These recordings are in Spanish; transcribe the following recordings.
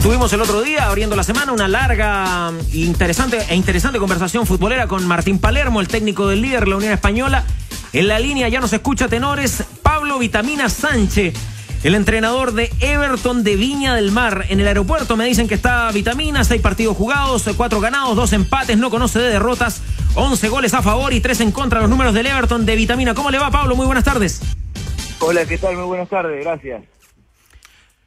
Tuvimos el otro día, abriendo la semana, una larga interesante conversación futbolera con Martín Palermo, el técnico del líder, la Unión Española. En la línea ya nos escucha tenores Pablo Vitamina Sánchez, el entrenador de Everton de Viña del Mar. En el aeropuerto me dicen que está Vitamina, 6 partidos jugados, 4 ganados, 2 empates, no conoce de derrotas, 11 goles a favor y 3 en contra. Los números del Everton de Vitamina. ¿Cómo le va, Pablo? Muy buenas tardes. Hola, ¿qué tal? Muy buenas tardes, gracias.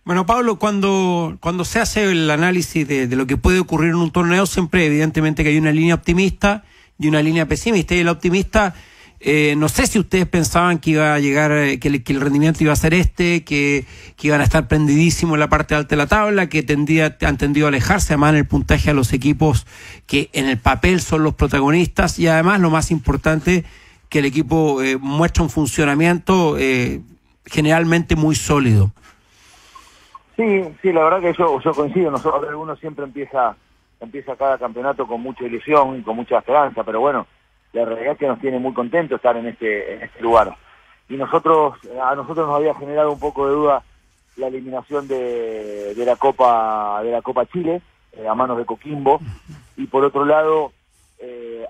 Bueno, Pablo, cuando se hace el análisis de lo que puede ocurrir en un torneo, siempre evidentemente que hay una línea optimista y una línea pesimista. Y el optimista, no sé si ustedes pensaban que iba a llegar, que el rendimiento iba a ser que iban a estar prendidísimos en la parte alta de la tabla, que han tendido a alejarse además en el puntaje a los equipos que en el papel son los protagonistas, y además lo más importante, que el equipo muestra un funcionamiento generalmente muy sólido. Sí, la verdad que yo coincido. Uno siempre empieza cada campeonato con mucha ilusión y con mucha esperanza, pero bueno, la realidad es que nos tiene muy contentos estar en este lugar. Y a nosotros nos había generado un poco de duda la eliminación de la Copa Chile a manos de Coquimbo, y por otro lado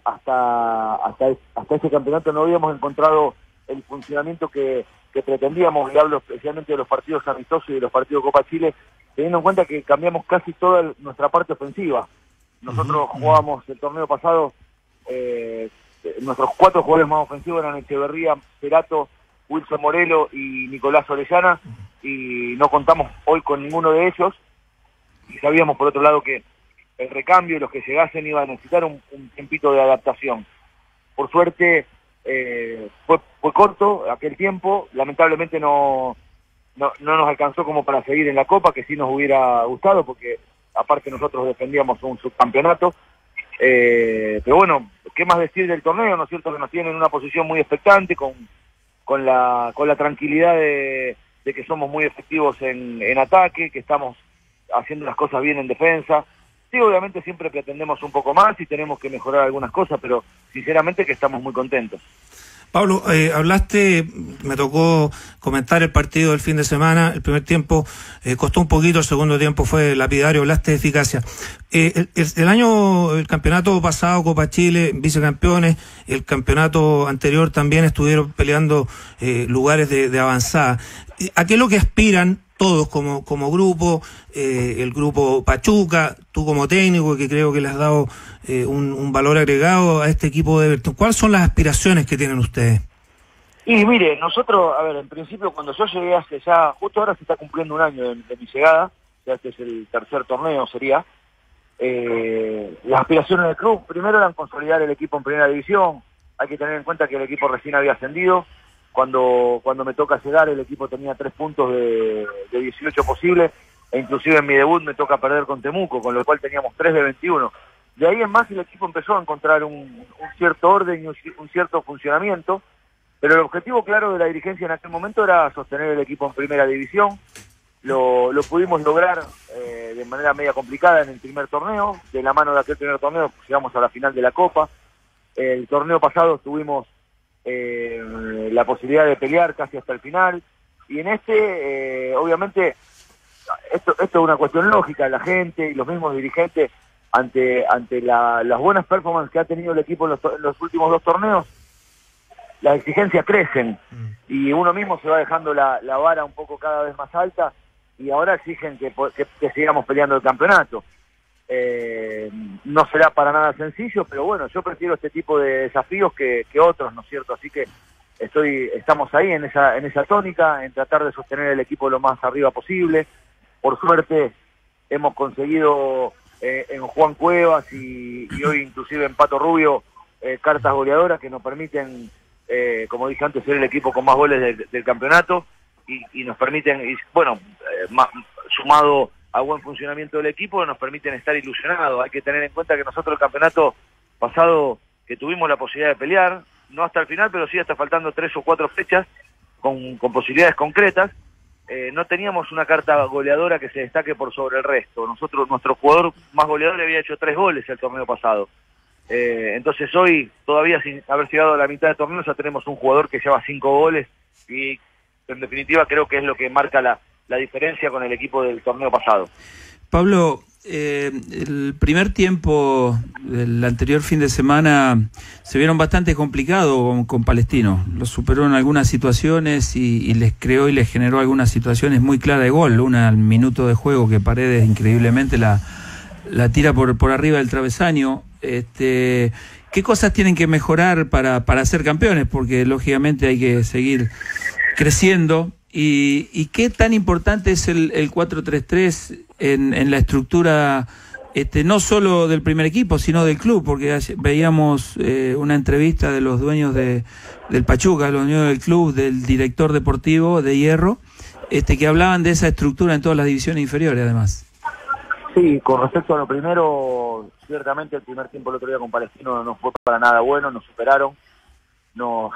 hasta ese campeonato no habíamos encontrado el funcionamiento que pretendíamos, y hablo especialmente de los partidos amistosos y de los partidos Copa Chile, teniendo en cuenta que cambiamos casi toda nuestra parte ofensiva. Nosotros jugábamos el torneo pasado, nuestros 4 jugadores más ofensivos eran Echeverría, Cerato, Wilson Morelo y Nicolás Orellana, y no contamos hoy con ninguno de ellos, y sabíamos por otro lado que el recambio y los que llegasen iban a necesitar un tiempito de adaptación. Por suerte fue corto aquel tiempo, lamentablemente no nos alcanzó como para seguir en la Copa, que sí nos hubiera gustado, porque aparte nosotros defendíamos un subcampeonato, pero bueno, qué más decir del torneo, ¿no es cierto? Que nos tiene en una posición muy expectante, con la tranquilidad de que somos muy efectivos en ataque, que estamos haciendo las cosas bien en defensa. Sí, obviamente siempre pretendemos un poco más y tenemos que mejorar algunas cosas, pero sinceramente que estamos muy contentos. Pablo, hablaste, me tocó comentar el partido del fin de semana. El primer tiempo costó un poquito, el segundo tiempo fue lapidario, hablaste de eficacia. El campeonato pasado, Copa Chile, vicecampeones, el campeonato anterior también estuvieron peleando lugares de avanzada. ¿A qué es lo que aspiran todos como grupo, el grupo Pachuca, tú como técnico, que creo que le has dado un valor agregado a este equipo de Everton? ¿Cuáles son las aspiraciones que tienen ustedes? Y mire, nosotros, en principio cuando yo llegué hace ya, justo ahora se está cumpliendo un año de mi llegada, ya este es el tercer torneo sería, las aspiraciones del club primero eran consolidar el equipo en primera división. Hay que tener en cuenta que el equipo recién había ascendido. Cuando me toca llegar, el equipo tenía 3 puntos de 18 posibles, e inclusive en mi debut me toca perder con Temuco, con lo cual teníamos 3 de 21. De ahí en más el equipo empezó a encontrar un cierto orden y un cierto funcionamiento, pero el objetivo claro de la dirigencia en aquel momento era sostener el equipo en primera división. Lo pudimos lograr de manera media complicada en el primer torneo. De la mano de aquel primer torneo llegamos a la final de la Copa. El torneo pasado tuvimos la posibilidad de pelear casi hasta el final, y en obviamente esto es una cuestión lógica. La gente y los mismos dirigentes ante las buenas performances que ha tenido el equipo en los últimos 2 torneos, las exigencias crecen y uno mismo se va dejando la vara un poco cada vez más alta, y ahora exigen que sigamos peleando el campeonato. No será para nada sencillo, pero bueno, yo prefiero este tipo de desafíos que otros, ¿no es cierto? Así que estamos ahí en esa tónica, en tratar de sostener el equipo lo más arriba posible. Por suerte hemos conseguido en Juan Cuevas y hoy inclusive en Pato Rubio cartas goleadoras que nos permiten, como dije antes, ser el equipo con más goles del campeonato, y nos permiten, sumado a buen funcionamiento del equipo, nos permiten estar ilusionados. Hay que tener en cuenta que nosotros el campeonato pasado, que tuvimos la posibilidad de pelear, no hasta el final, pero sí hasta faltando 3 o 4 fechas, con posibilidades concretas, no teníamos una carta goleadora que se destaque por sobre el resto. Nuestro jugador más goleador había hecho 3 goles el torneo pasado. Entonces hoy, todavía sin haber llegado a la mitad del torneo, ya tenemos un jugador que lleva 5 goles, y en definitiva creo que es lo que marca la diferencia con el equipo del torneo pasado. Pablo, el primer tiempo del anterior fin de semana se vieron bastante complicado con Palestino. Lo superó en algunas situaciones y les creó y les generó algunas situaciones muy claras de gol. Una al minuto de juego que Paredes increíblemente la tira por arriba del travesaño. ¿Qué cosas tienen que mejorar para ser campeones? Porque lógicamente hay que seguir creciendo. ¿Y qué tan importante es el 4-3-3 en la estructura no solo del primer equipo, sino del club? Porque veíamos una entrevista de los dueños del Pachuca, los dueños del club, del director deportivo de Hierro, que hablaban de esa estructura en todas las divisiones inferiores, además. Sí, con respecto a lo primero, ciertamente el primer tiempo el otro día con Palestino no fue para nada bueno, nos superaron, nos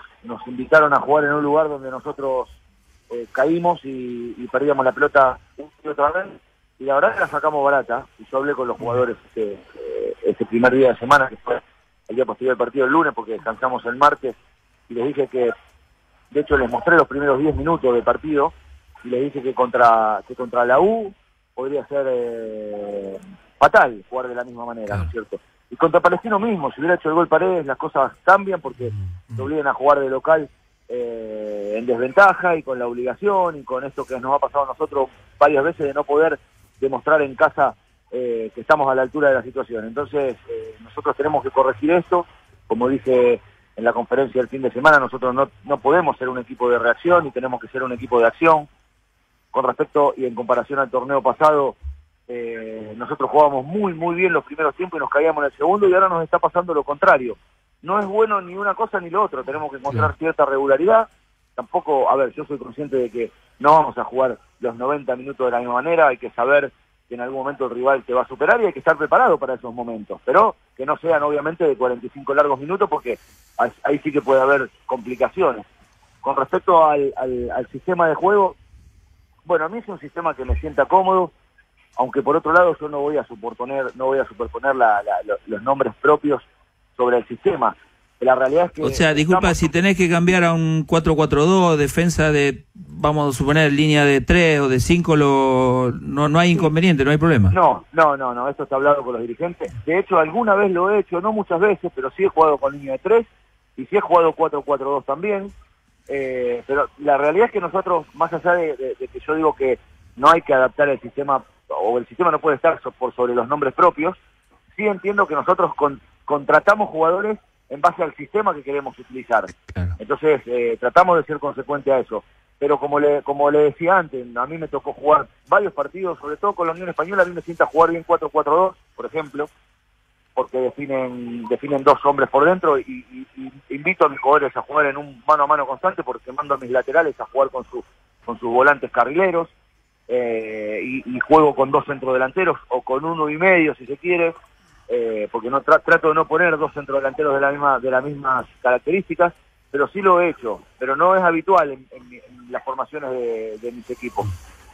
invitaron a jugar en un lugar donde nosotros caímos y perdíamos la pelota una y otra vez, y la verdad que la sacamos barata. Y yo hablé con los jugadores este primer día de semana, que fue el día posterior del partido el lunes, porque descansamos el martes, y les dije que, de hecho les mostré los primeros 10 minutos del partido, y les dije que contra la U podría ser fatal jugar de la misma manera, ¿no es cierto? Y contra Palestino mismo, si hubiera hecho el gol Paredes, las cosas cambian porque te obligan a jugar de local en desventaja y con la obligación y con esto que nos ha pasado a nosotros varias veces de no poder demostrar en casa que estamos a la altura de la situación. Entonces nosotros tenemos que corregir esto. Como dije en la conferencia del fin de semana, nosotros no podemos ser un equipo de reacción y tenemos que ser un equipo de acción. Con respecto y en comparación al torneo pasado, nosotros jugábamos muy bien los primeros tiempos y nos caíamos en el segundo, y ahora nos está pasando lo contrario. No es bueno ni una cosa ni lo otro, tenemos que encontrar cierta regularidad. Tampoco, a ver, yo soy consciente de que no vamos a jugar los 90 minutos de la misma manera, hay que saber que en algún momento el rival te va a superar y hay que estar preparado para esos momentos, pero que no sean obviamente de 45 largos minutos, porque ahí sí que puede haber complicaciones. Con respecto al sistema de juego, bueno, a mí es un sistema que me sienta cómodo, aunque por otro lado yo no voy a superponer los nombres propios sobre el sistema. La realidad es que... O sea, disculpa, si tenés que cambiar a un 4-4-2, defensa de, vamos a suponer, línea de 3 o de 5, no hay inconveniente, no hay problema. No, esto está hablado con los dirigentes. De hecho, alguna vez lo he hecho, no muchas veces, pero sí he jugado con línea de 3 y sí he jugado 4-4-2 también. Pero la realidad es que nosotros, más allá de que yo digo que no hay que adaptar el sistema, o el sistema no puede estar por sobre los nombres propios, sí entiendo que nosotros contratamos jugadores en base al sistema que queremos utilizar. Claro. Entonces tratamos de ser consecuentes a eso. Pero como le decía antes, a mí me tocó jugar varios partidos, sobre todo con la Unión Española. A mí me sienta jugar bien 4-4-2, por ejemplo, porque definen dos hombres por dentro, y invito a mis jugadores a jugar en un mano a mano constante, porque mando a mis laterales a jugar con sus volantes carrileros, y juego con dos centrodelanteros, o con 1,5 si se quiere, porque no trato de no poner dos centrodelanteros de las mismas características, pero sí lo he hecho, pero no es habitual en las formaciones de mis equipos.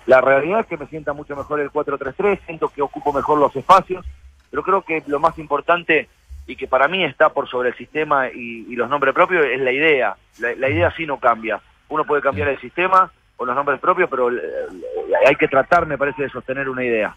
La realidad es que me sienta mucho mejor el 4-3-3, siento que ocupo mejor los espacios, pero creo que lo más importante, y que para mí está por sobre el sistema y los nombres propios, es la idea. La idea sí no cambia. Uno puede cambiar el sistema o los nombres propios, pero hay que tratar, me parece, de sostener una idea.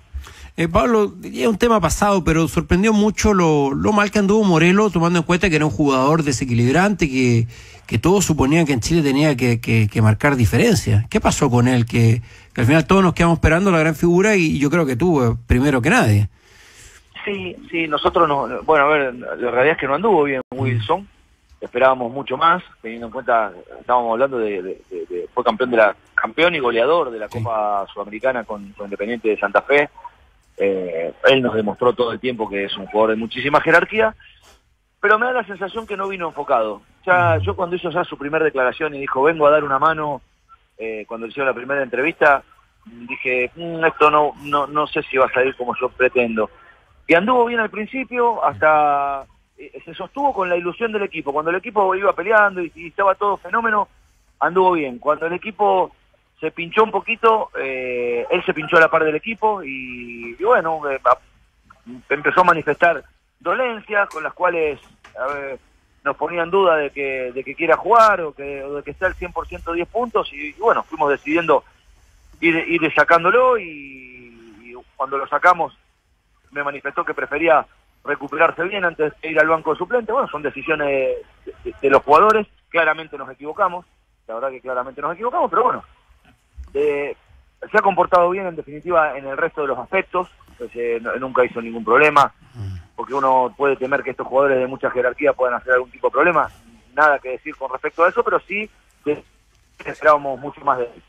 Pablo, es un tema pasado, pero sorprendió mucho lo mal que anduvo Morelos, tomando en cuenta que era un jugador desequilibrante, que todos suponían que en Chile tenía que marcar diferencia. ¿Qué pasó con él? Que al final todos nos quedamos esperando la gran figura, y yo creo que tuvo primero que nadie. Sí, nosotros no. Bueno, a ver, la realidad es que no anduvo bien Wilson. Esperábamos mucho más, teniendo en cuenta, estábamos hablando fue campeón y goleador de la Copa Sudamericana con Independiente de Santa Fe. Él nos demostró todo el tiempo que es un jugador de muchísima jerarquía, pero me da la sensación que no vino enfocado. Yo cuando hizo ya su primera declaración y dijo, vengo a dar una mano, cuando le hicieron la primera entrevista, dije, esto no sé si va a salir como yo pretendo. Y anduvo bien al principio, hasta se sostuvo con la ilusión del equipo. Cuando el equipo iba peleando y estaba todo fenómeno, anduvo bien. Cuando el equipo se pinchó un poquito, él se pinchó a la par del equipo y bueno, empezó a manifestar dolencias con las cuales nos ponía en duda de que quiera jugar o de que esté al 100% 10 puntos, y bueno, fuimos decidiendo ir sacándolo, y cuando lo sacamos me manifestó que prefería recuperarse bien antes de ir al banco de suplente. Bueno, son decisiones de los jugadores, claramente nos equivocamos, la verdad que claramente nos equivocamos, pero bueno, se ha comportado bien en definitiva en el resto de los aspectos, pues, nunca hizo ningún problema, porque uno puede temer que estos jugadores de mucha jerarquía puedan hacer algún tipo de problema, nada que decir con respecto a eso, pero sí esperábamos mucho más de él.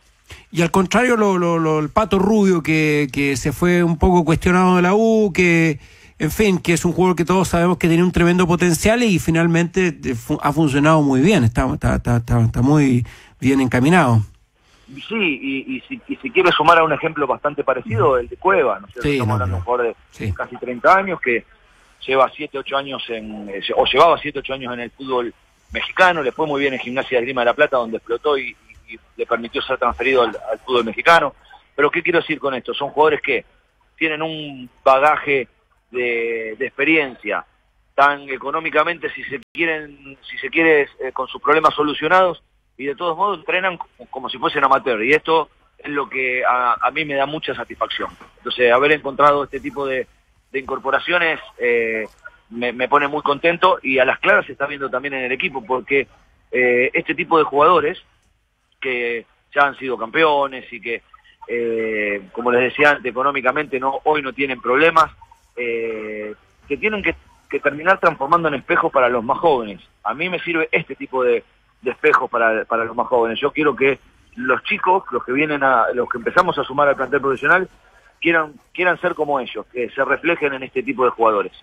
Y al contrario, el Pato Rubio, que se fue un poco cuestionado de la U, que, en fin, que es un jugador que todos sabemos que tiene un tremendo potencial y finalmente ha funcionado muy bien, está muy bien encaminado. Sí, y si quieres sumar a un ejemplo bastante parecido, el de Cueva, ¿no? Sí, estamos hablando de un jugador de casi 30 años que lleva 7-8 años llevaba 7-8 años en el fútbol mexicano, le fue muy bien en Gimnasia de Esgrima de la Plata, donde explotó y le permitió ser transferido al fútbol mexicano. Pero ¿qué quiero decir con esto? Son jugadores que tienen un bagaje de experiencia, tan económicamente, si se quiere, con sus problemas solucionados, y de todos modos entrenan como si fuesen amateur, y esto es lo que a mí me da mucha satisfacción. Entonces, haber encontrado este tipo de incorporaciones me pone muy contento, y a las claras se está viendo también en el equipo, porque este tipo de jugadores que ya han sido campeones y que, como les decía antes, económicamente hoy no tienen problemas, que tienen que terminar transformando en espejos para los más jóvenes. A mí me sirve este tipo de espejos para los más jóvenes. Yo quiero que los chicos, los que empezamos a sumar al plantel profesional, quieran ser como ellos, que se reflejen en este tipo de jugadores.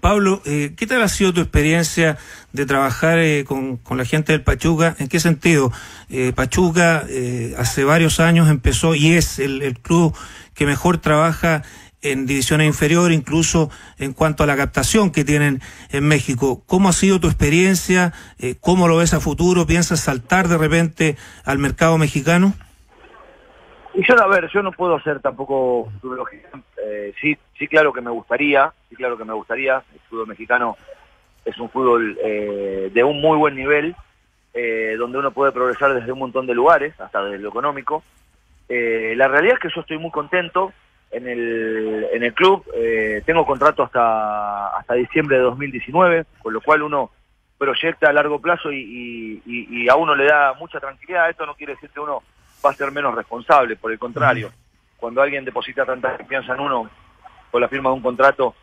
Pablo, ¿qué tal ha sido tu experiencia de trabajar con la gente del Pachuca? ¿En qué sentido? Pachuca hace varios años empezó y es el club que mejor trabaja en divisiones inferiores, incluso en cuanto a la captación que tienen en México. ¿Cómo ha sido tu experiencia? ¿Cómo lo ves a futuro? ¿Piensas saltar de repente al mercado mexicano? Y yo no puedo hacer tampoco futurología. Sí, claro que me gustaría. El fútbol mexicano es un fútbol de un muy buen nivel, donde uno puede progresar desde un montón de lugares, hasta desde lo económico. La realidad es que yo estoy muy contento en el club. Tengo contrato hasta diciembre de 2019, con lo cual uno proyecta a largo plazo y a uno le da mucha tranquilidad. Esto no quiere decir que uno va a ser menos responsable, por el contrario. Cuando alguien deposita tanta confianza en uno con la firma de un contrato,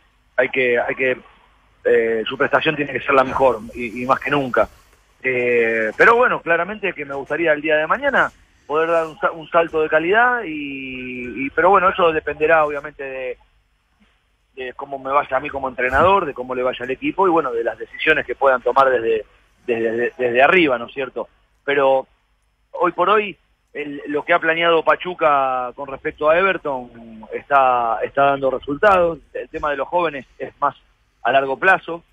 su prestación tiene que ser la mejor y más que nunca. Pero bueno, claramente que me gustaría el día de mañana poder dar un salto de calidad, pero bueno, eso dependerá obviamente de cómo me vaya a mí como entrenador, de cómo le vaya al equipo y bueno, de las decisiones que puedan tomar desde arriba, ¿no es cierto? Pero hoy por hoy lo que ha planeado Pachuca con respecto a Everton está dando resultados. El tema de los jóvenes es más a largo plazo.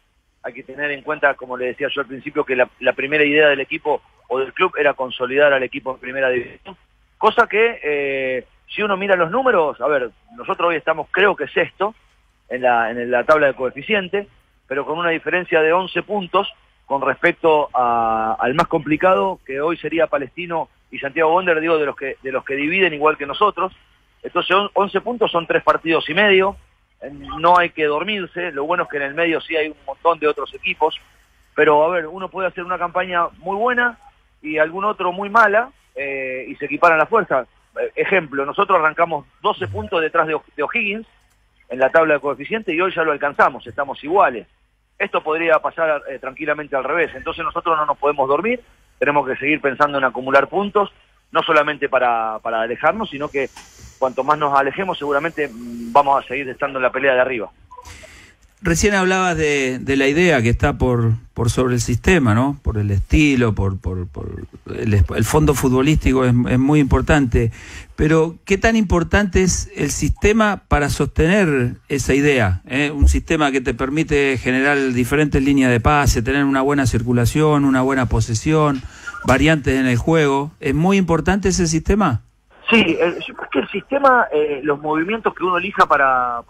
Hay que tener en cuenta, como le decía yo al principio, que la primera idea del equipo o del club era consolidar al equipo en primera división, cosa que si uno mira los números, a ver, nosotros hoy estamos creo que sexto en la tabla de coeficiente, pero con una diferencia de 11 puntos con respecto al más complicado, que hoy sería Palestino y Santiago Wanderers, digo, de los que dividen igual que nosotros. Entonces 11 puntos son 3 partidos y medio, no hay que dormirse. Lo bueno es que en el medio sí hay un montón de otros equipos, pero a ver, uno puede hacer una campaña muy buena y algún otro muy mala, y se equiparan las fuerzas. Ejemplo, nosotros arrancamos 12 puntos detrás de O'Higgins en la tabla de coeficiente y hoy ya lo alcanzamos, estamos iguales. Esto podría pasar tranquilamente al revés, entonces nosotros no nos podemos dormir, tenemos que seguir pensando en acumular puntos, no solamente para alejarnos, sino que cuanto más nos alejemos seguramente vamos a seguir estando en la pelea de arriba. Recién hablabas de la idea que está por sobre el sistema, ¿no? Por el estilo, por el fondo futbolístico es muy importante. Pero, ¿qué tan importante es el sistema para sostener esa idea? Un sistema que te permite generar diferentes líneas de pase, tener una buena circulación, una buena posesión, variantes en el juego. ¿Es muy importante ese sistema? Sí, yo creo que el sistema, los movimientos que uno elija para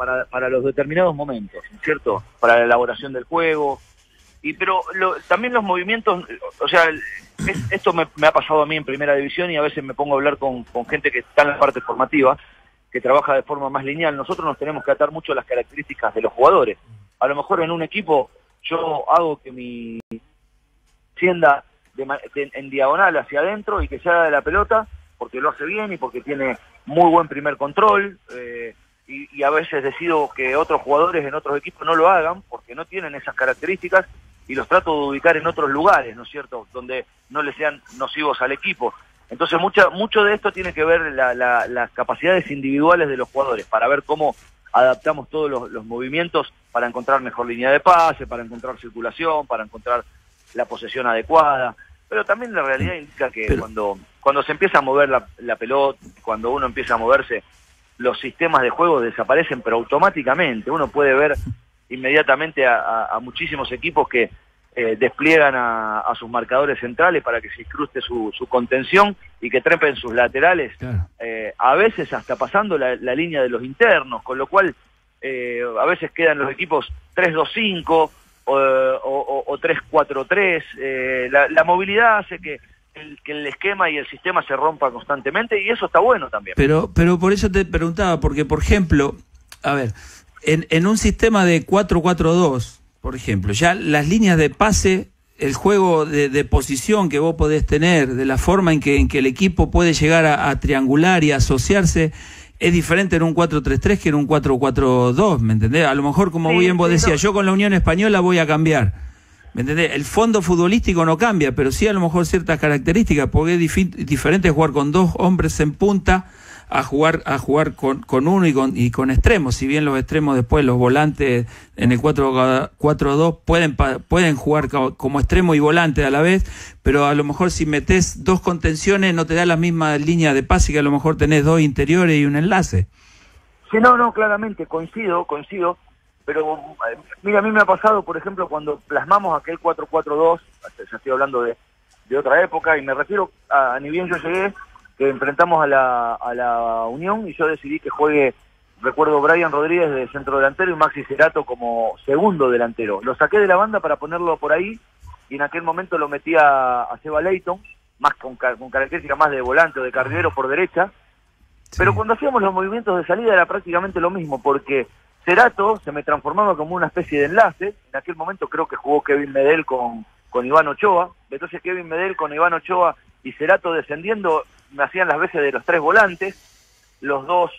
los determinados momentos, ¿cierto? Para la elaboración del juego, pero también los movimientos, o sea, esto me ha pasado a mí en primera división y a veces me pongo a hablar con gente que está en la parte formativa, que trabaja de forma más lineal. Nosotros nos tenemos que atar mucho a las características de los jugadores. A lo mejor en un equipo yo hago que mi tienda en diagonal hacia adentro y que se haga de la pelota porque lo hace bien y porque tiene muy buen primer control, y a veces decido que otros jugadores en otros equipos no lo hagan porque no tienen esas características y los trato de ubicar en otros lugares, ¿no es cierto?, donde no les sean nocivos al equipo. Entonces mucho de esto tiene que ver las capacidades individuales de los jugadores para ver cómo adaptamos todos los movimientos para encontrar mejor línea de pase, para encontrar circulación, para encontrar la posesión adecuada. Pero también la realidad indica que cuando se empieza a mover la pelota, cuando uno empieza a moverse, los sistemas de juego desaparecen, pero automáticamente. Uno puede ver inmediatamente a muchísimos equipos que despliegan a sus marcadores centrales para que se incruste su contención y que trepen sus laterales, claro. A veces hasta pasando la línea de los internos, con lo cual a veces quedan los equipos 3-2-5 o 3-4-3. La movilidad hace que el esquema y el sistema se rompa constantemente, y eso está bueno también. Pero por eso te preguntaba, porque por ejemplo, a ver, en un sistema de 4-4-2, por ejemplo, ya las líneas de pase, el juego de posición que vos podés tener, de la forma en que el equipo puede llegar a triangular y asociarse, es diferente en un 4-3-3 que en un 4-4-2, ¿me entendés? A lo mejor, como bien vos decías, yo con la Unión Española voy a cambiar, ¿me entendés? El fondo futbolístico no cambia, pero sí a lo mejor ciertas características, porque es diferente jugar con dos hombres en punta a jugar con uno y con extremos. Si bien los extremos después, los volantes en el 4-4-2 pueden jugar como extremo y volante a la vez, pero a lo mejor si metés dos contenciones no te da la misma línea de pase que a lo mejor tenés dos interiores y un enlace. Sí, no, claramente, coincido, pero mira, a mí me ha pasado, por ejemplo, cuando plasmamos aquel 4-4-2, ya estoy hablando de otra época, y me refiero a ni bien yo llegué, que enfrentamos a la Unión, y yo decidí que juegue, recuerdo, Brian Rodríguez de centro delantero y Maxi Cerato como segundo delantero. Lo saqué de la banda para ponerlo por ahí, y en aquel momento lo metí a Seba Leighton, más con características más de volante o de carrilero por derecha, sí. Pero cuando hacíamos los movimientos de salida era prácticamente lo mismo, porque Cerato se me transformaba como una especie de enlace. En aquel momento creo que jugó Kevin Medel con Iván Ochoa, entonces Kevin Medel con Iván Ochoa y Cerato descendiendo me hacían las veces de los tres volantes, los dos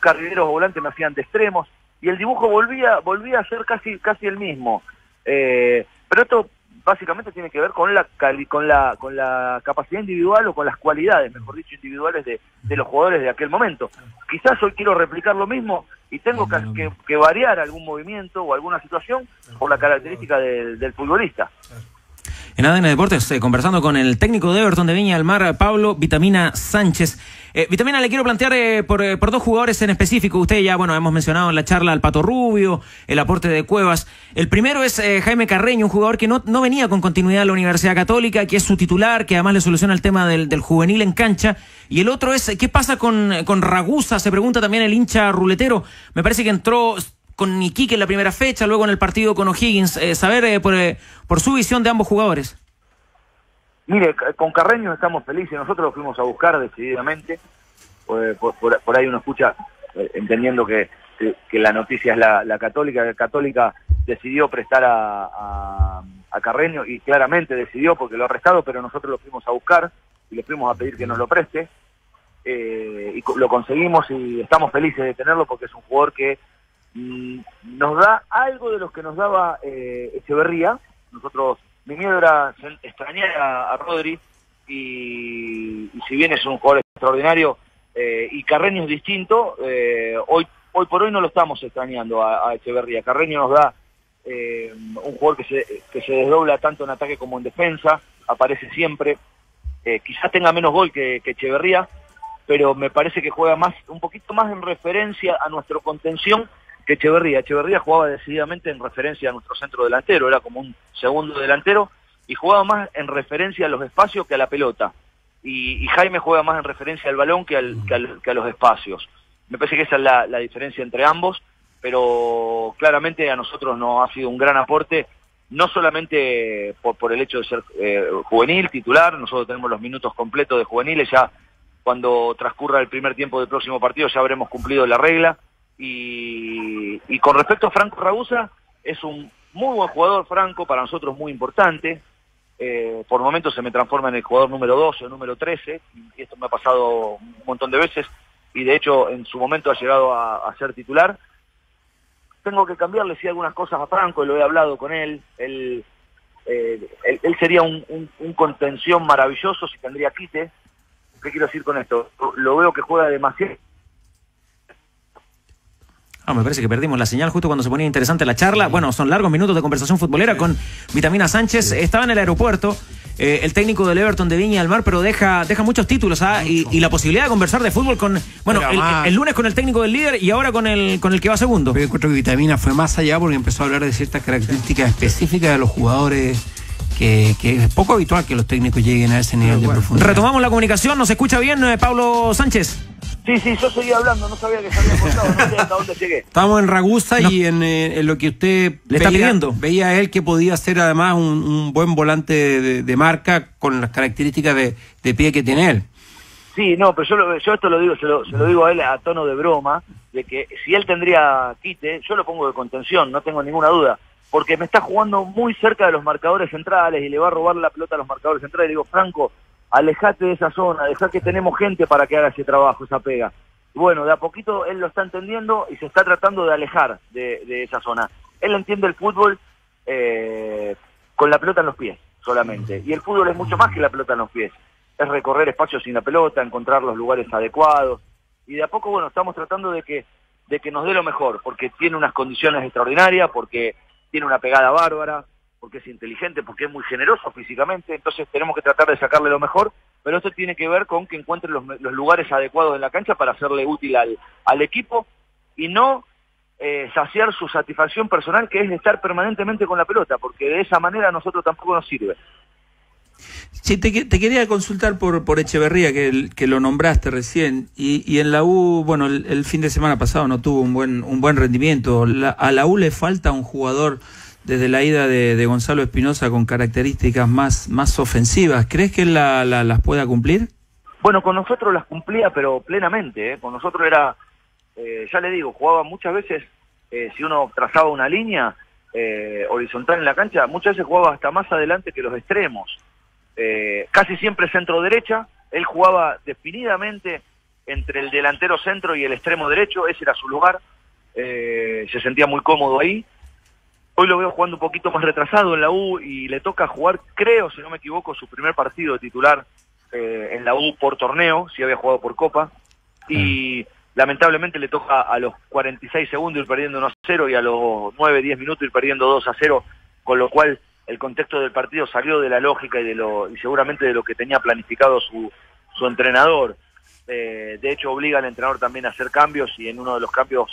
carrileros volantes me hacían de extremos, y el dibujo volvía a ser casi el mismo. Pero esto básicamente tiene que ver con la capacidad individual, o con las cualidades, mejor dicho, individuales de los jugadores de aquel momento. Quizás hoy quiero replicar lo mismo y tengo que variar algún movimiento o alguna situación por la característica del futbolista. En ADN Deportes, conversando con el técnico de Everton de Viña del Mar, Pablo Vitamina Sánchez. Vitamina, le quiero plantear por dos jugadores en específico. Usted ya, hemos mencionado en la charla al Pato Rubio, el aporte de Cuevas. El primero es Jaime Carreño, un jugador que no venía con continuidad a la Universidad Católica, que es su titular, que además le soluciona el tema del juvenil en cancha. Y el otro es, ¿qué pasa con Ragusa? Se pregunta también el hincha ruletero. Me parece que entró con Iquique en la primera fecha, luego en el partido con O'Higgins. Saber por su visión de ambos jugadores. Mire, con Carreño estamos felices, nosotros lo fuimos a buscar decididamente, por ahí uno escucha entendiendo que la noticia es la Católica. La Católica decidió prestar a Carreño, y claramente decidió porque lo ha arrestado, pero nosotros lo fuimos a buscar y le fuimos a pedir que nos lo preste, y lo conseguimos, y estamos felices de tenerlo porque es un jugador que nos da algo de lo que nos daba Echeverría. Mi miedo era extrañar a Rodri, y si bien es un jugador extraordinario, y Carreño es distinto, hoy por hoy no lo estamos extrañando a Echeverría. Carreño nos da un jugador que se desdobla tanto en ataque como en defensa, aparece siempre, quizás tenga menos gol que Echeverría, pero me parece que juega un poquito más en referencia a nuestro contención que Echeverría. Echeverría jugaba decididamente en referencia a nuestro centro delantero, era como un segundo delantero, y jugaba más en referencia a los espacios que a la pelota. Y Jaime juega más en referencia al balón que a los espacios. Me parece que esa es la diferencia entre ambos, pero claramente a nosotros nos ha sido un gran aporte, no solamente por el hecho de ser juvenil, titular. Nosotros tenemos los minutos completos de juveniles, ya cuando transcurra el primer tiempo del próximo partido ya habremos cumplido la regla. Y con respecto a Franco Ragusa, es un muy buen jugador, Franco, para nosotros muy importante. Por momentos se me transforma en el jugador número 12 o número 13, y esto me ha pasado un montón de veces, y de hecho en su momento ha llegado a ser titular. Tengo que cambiarle sí algunas cosas a Franco, lo he hablado con él. Él sería un contención maravilloso si tendría quite. ¿Qué quiero decir con esto? Lo veo que juega demasiado. Me parece que perdimos la señal justo cuando se ponía interesante la charla. Bueno, son largos minutos de conversación futbolera con Vitamina Sánchez. Estaba en el aeropuerto, el técnico del Everton de Viña del Mar, pero deja muchos títulos, y la posibilidad de conversar de fútbol con, bueno, el lunes con el técnico del líder y ahora con el que va segundo. Pero yo encuentro que Vitamina fue más allá porque empezó a hablar de ciertas características específicas de los jugadores, que es poco habitual que los técnicos lleguen a ese nivel de profundidad. Retomamos la comunicación, ¿nos escucha bien, Pablo Sánchez? Sí, yo seguía hablando, no sabía que se había cortado, no sé hasta dónde llegué. Estamos en Ragusa y en lo que usted le está pidiendo. Veía él que podía ser además un buen volante de marca con las características de pie que tiene él. Sí, no, pero yo esto lo digo, se lo digo a él a tono de broma, de que si él tendría quite, yo lo pongo de contención, no tengo ninguna duda, porque me está jugando muy cerca de los marcadores centrales y le va a robar la pelota a los marcadores centrales. Y digo, Franco, alejate de esa zona, dejá que tenemos gente para que haga ese trabajo, esa pega. Bueno, de a poquito él lo está entendiendo y se está tratando de alejar de esa zona. Él entiende el fútbol con la pelota en los pies solamente, y el fútbol es mucho más que la pelota en los pies, es recorrer espacios sin la pelota, encontrar los lugares adecuados, y de a poco, bueno, estamos tratando de que nos dé lo mejor, porque tiene unas condiciones extraordinarias, porque tiene una pegada bárbara, porque es inteligente, porque es muy generoso físicamente, entonces tenemos que tratar de sacarle lo mejor, pero esto tiene que ver con que encuentre los lugares adecuados en la cancha para hacerle útil al equipo, y no saciar su satisfacción personal, que es estar permanentemente con la pelota, porque de esa manera a nosotros tampoco nos sirve. Sí, te quería consultar por Echeverría, que lo nombraste recién, y en la U, bueno, el fin de semana pasado no tuvo un buen rendimiento. A la U le falta un jugador desde la ida de Gonzalo Espinosa con características más ofensivas. ¿Crees que él las pueda cumplir? Bueno, con nosotros las cumplía, pero plenamente, Con nosotros era, ya le digo, jugaba muchas veces, si uno trazaba una línea horizontal en la cancha, muchas veces jugaba hasta más adelante que los extremos. Casi siempre centro derecha, él jugaba definidamente entre el delantero centro y el extremo derecho, ese era su lugar, se sentía muy cómodo ahí. Hoy lo veo jugando un poquito más retrasado en la U y le toca jugar, creo, si no me equivoco, su primer partido de titular en la U por torneo, si había jugado por Copa, y lamentablemente le toca a los 46 segundos ir perdiendo 1-0 y a los 9-10 minutos ir perdiendo 2-0, con lo cual el contexto del partido salió de la lógica y seguramente de lo que tenía planificado su entrenador. De hecho, obliga al entrenador también a hacer cambios, y en uno de los cambios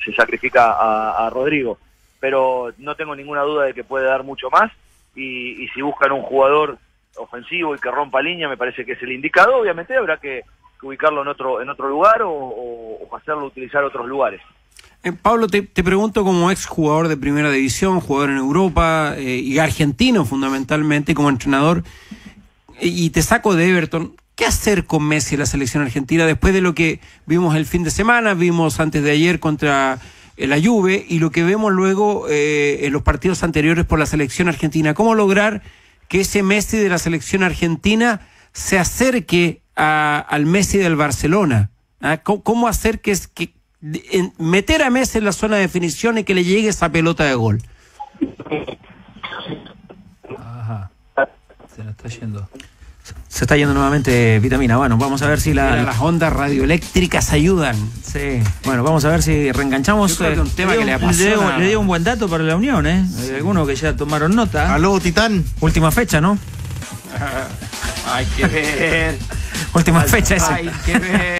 se sacrifica a Rodrigo. Pero no tengo ninguna duda de que puede dar mucho más, y si buscan un jugador ofensivo y que rompa línea, me parece que es el indicado. Obviamente habrá que ubicarlo en otro lugar o hacerlo utilizar otros lugares. Pablo, te pregunto, como ex jugador de primera división, jugador en Europa y argentino fundamentalmente como entrenador, y te saco de Everton, ¿qué hacer con Messi en la selección argentina después de lo que vimos el fin de semana, vimos antes de ayer contra la Juve, y lo que vemos luego en los partidos anteriores por la selección argentina? ¿Cómo lograr que ese Messi de la selección argentina se acerque al Messi del Barcelona? ¿Cómo hacer que meter a Messi en la zona de definición y que le llegue esa pelota de gol? Ajá. Se nos está yendo. Se está yendo nuevamente Vitamina. Bueno, vamos a ver si las ondas radioeléctricas ayudan. Sí. Bueno, vamos a ver si reenganchamos. Yo creo que un tema que le apasiona. Le dio un buen dato para la Unión, ¿eh? Hay algunos que ya tomaron nota. Aló, Titán. Última fecha, ¿no? Hay que ver. Última fecha ese. Hay que ver.